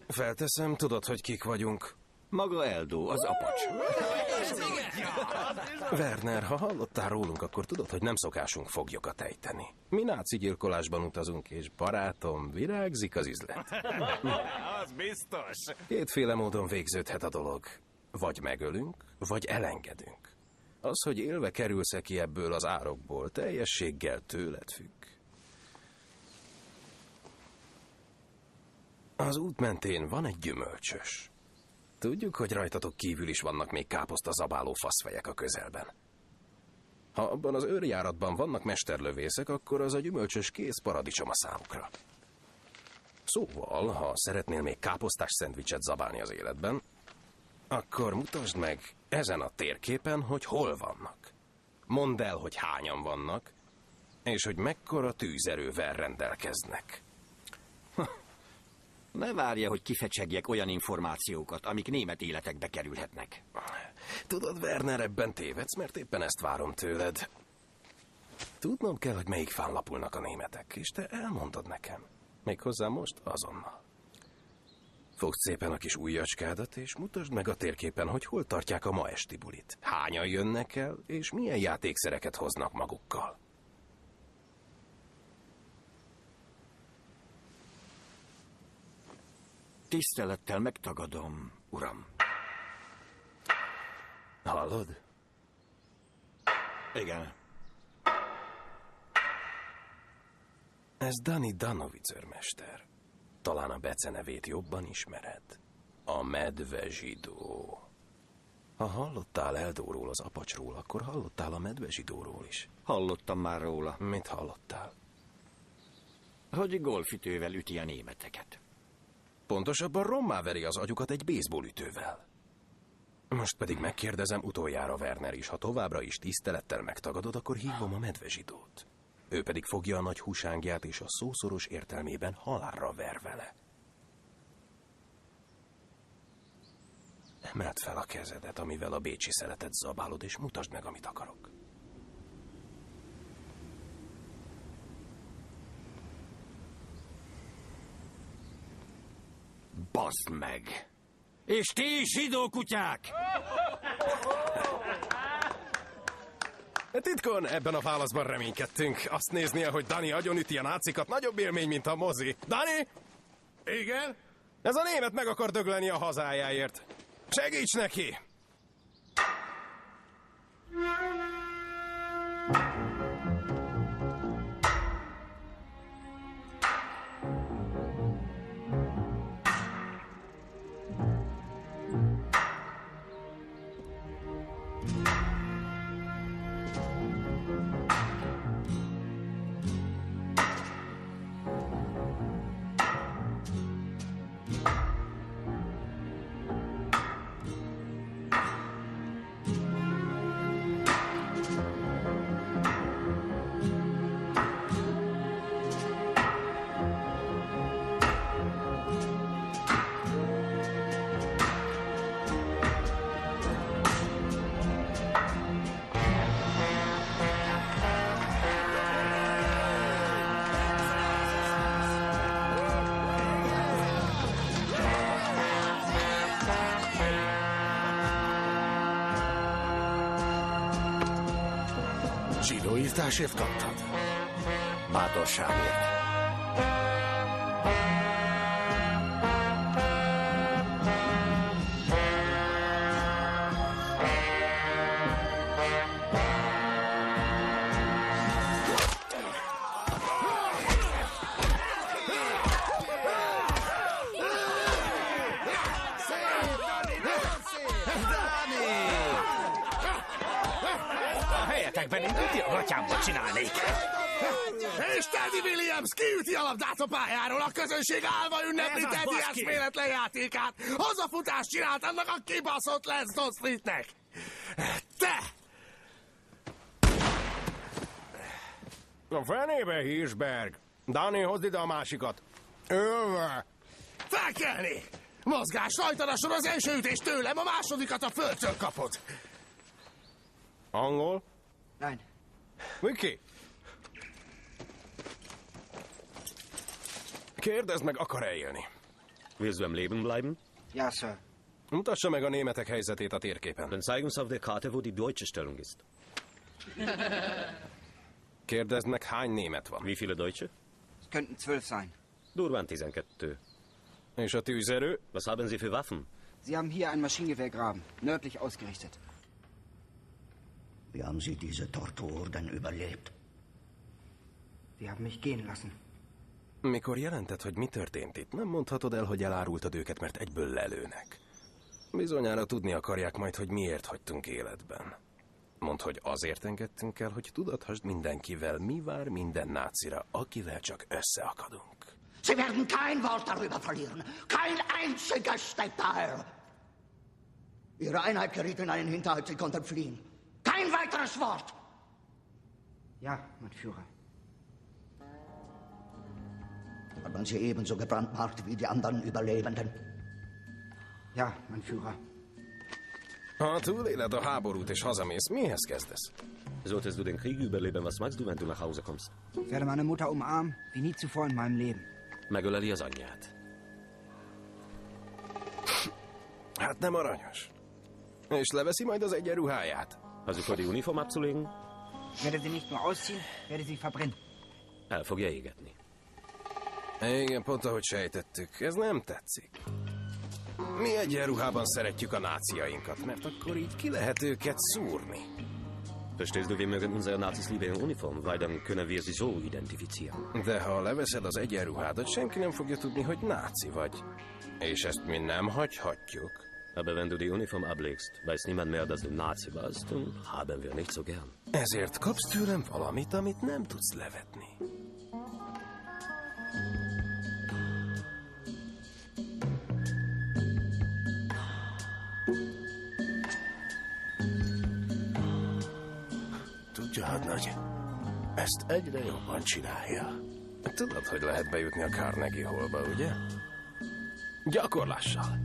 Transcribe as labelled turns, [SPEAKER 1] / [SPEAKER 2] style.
[SPEAKER 1] Felteszem, tudod, hogy kik vagyunk.
[SPEAKER 2] Maga Eldó, az apacs.
[SPEAKER 1] Werner, ha hallottál rólunk, akkor tudod, hogy nem szokásunk foglyokat ejteni. Mi náci gyilkolásban utazunk, és barátom, virágzik az üzlet.
[SPEAKER 3] Az biztos.
[SPEAKER 1] Kétféle módon végződhet a dolog. Vagy megölünk, vagy elengedünk. Az, hogy élve kerülsz-e ki ebből az árokból, teljességgel tőled függ. Az út mentén van egy gyümölcsös. Tudjuk, hogy rajtatok kívül is vannak még káposztazabáló faszfejek a közelben. Ha abban az őrjáratban vannak mesterlövészek, akkor az a gyümölcsös kész paradicsom a számukra. Szóval, ha szeretnél még káposztás szendvicset zabálni az életben, akkor mutasd meg ezen a térképen, hogy hol vannak. Mondd el, hogy hányan vannak, és hogy mekkora tűzerővel rendelkeznek.
[SPEAKER 2] Ne várja, hogy kifecsegjek olyan információkat, amik német életekbe kerülhetnek.
[SPEAKER 1] Tudod, Werner, ebben tévedsz, mert éppen ezt várom tőled. Tudnom kell, hogy melyik fán lapulnak a németek, és te elmondod nekem. Méghozzá most azonnal. Fogd szépen a kis ujjacskádat, és mutasd meg a térképen, hogy hol tartják a ma esti bulit. Hányan jönnek el, és milyen játékszereket hoznak magukkal.
[SPEAKER 2] Tisztelettel megtagadom, uram.
[SPEAKER 1] Hallod?
[SPEAKER 2] Igen.
[SPEAKER 1] Ez Dani Danovic őrmester. Talán a becenevét jobban ismered. A medve zsidó. Ha hallottál Eldóról, az apacsról, akkor hallottál a medve zsidóról is.
[SPEAKER 2] Hallottam már róla.
[SPEAKER 1] Mit hallottál?
[SPEAKER 2] Hogy golfütővel üti a németeket.
[SPEAKER 1] Pontosabban rommá veri az agyukat egy baseballütővel. Most pedig megkérdezem utoljára, Werner is, ha továbbra is tisztelettel megtagadod, akkor hívom a medvezsidót. Ő pedig fogja a nagy húsángját, és a szószoros értelmében halálra ver vele. Emeld fel a kezedet, amivel a bécsi szeletet zabálod, és mutasd meg, amit akarok.
[SPEAKER 2] Baszd meg! És ti, zsidó kutyák!
[SPEAKER 1] Titkon ebben a válaszban reménykedtünk. Azt néznie, hogy Dani agyonüti a nácikat, nagyobb élmény, mint a mozi. Dani?
[SPEAKER 3] Igen?
[SPEAKER 1] Ez a német meg akar dögleni a hazájáért. Segíts neki!
[SPEAKER 3] Zsidóírtásért kaptad?
[SPEAKER 2] Bátorságért.
[SPEAKER 3] Gatyámba csinálnék. És Teddy Williams kiüti a labdát a pályáról, a közönség állva ünnepli Teddy eszméletlen játékát. Hazafutást csinált annak a kibaszott Leston Streetnek. Te!
[SPEAKER 1] A fenébe, Hirschberg! Dani, hozd ide a másikat.
[SPEAKER 3] Felkelni! Mozgás, rajtad a sor, az első ütés tőlem, a másodikat a földtől kapod.
[SPEAKER 1] Angol?
[SPEAKER 4] Nein.
[SPEAKER 1] Viki! Kérdezd meg, akar-e élni?
[SPEAKER 4] Willst du am Leben bleiben?
[SPEAKER 5] Ja, Sir.
[SPEAKER 1] Mutassa meg a németek helyzetét a térképen.
[SPEAKER 4] Dann zeig uns auf der Karte, wo die deutsche Stellung ist.
[SPEAKER 1] Kérdezd meg, hány német van.
[SPEAKER 4] Wie viele Deutsche?
[SPEAKER 5] Es könnten 12 sein.
[SPEAKER 4] Durban 12.
[SPEAKER 1] És a tűzerő?
[SPEAKER 4] Was haben Sie für Waffen?
[SPEAKER 5] Sie haben hier ein Maschinengewehrgraben, nördlich ausgerichtet.
[SPEAKER 6] Wie haben Sie diese Tortur denn überlebt?
[SPEAKER 5] Sie haben mich gehen lassen.
[SPEAKER 1] Mikor jelentett, hogy mi történt itt, nem mondhatod el, hogy elárultad őket, mert egyből lelőnek. Bizonyára tudni akarják majd, hogy miért hagytunk életben. Mondd, hogy azért engedtünk el, hogy tudathasd mindenkivel, mi vár minden nácira, akivel csak összeakadunk.
[SPEAKER 6] Sie werden kein Wort darüber verlieren. Kein einziges Detail. Ihre Einheit geriet in einen Hinterhalt, Sie konnten fliehen. Kein weiteres Wort.
[SPEAKER 5] Ja, mein Führer.
[SPEAKER 6] Hat man Sie ebenso gebrandmarkt wie die anderen Überlebenden?
[SPEAKER 5] Ja, mein Führer.
[SPEAKER 1] Ha túléled a háborút és hazamész, mihez kezdesz?
[SPEAKER 4] Solltest du den Krieg überleben, was machst du, wenn du nach Hause kommst?
[SPEAKER 5] Ich werde meine Mutter umarmen, wie nie zuvor in meinem Leben.
[SPEAKER 4] Megöleli az anyját.
[SPEAKER 1] Hát nem aranyos. És leveszi majd az egyenruháját.
[SPEAKER 4] Also vor die Uniform abzulegen?
[SPEAKER 5] Ich werde sie nicht nur ausziehen, werde sie verbrennen.
[SPEAKER 4] El fogja égetni.
[SPEAKER 1] Igen, pont ahogy sejtettük. Ez nem tetszik. Mi egyenruhában szeretjük a náciainkat, mert akkor így ki lehet őket szúrni.
[SPEAKER 4] Verstehst du, wir mögen unsere Nazis lieber in Uniform, weil dann können wir sie so identifizieren.
[SPEAKER 1] De ha leveszed az egyenruhádat, senki nem fogja tudni, hogy náci vagy. És ezt mi nem hagyhatjuk.
[SPEAKER 4] Aber wenn du die Uniform ablegst, weiß niemand mehr, dass du Nazi warst, und haben wir nicht so gern.
[SPEAKER 1] Ezért kapsz tőlem valamit, amit nem tudsz levetni. Tudja, hadnagy, ezt egyre jobban csinálja. Tudod, hogy lehet bejutni a Carnegie Hallba, ugye? Gyakorlással.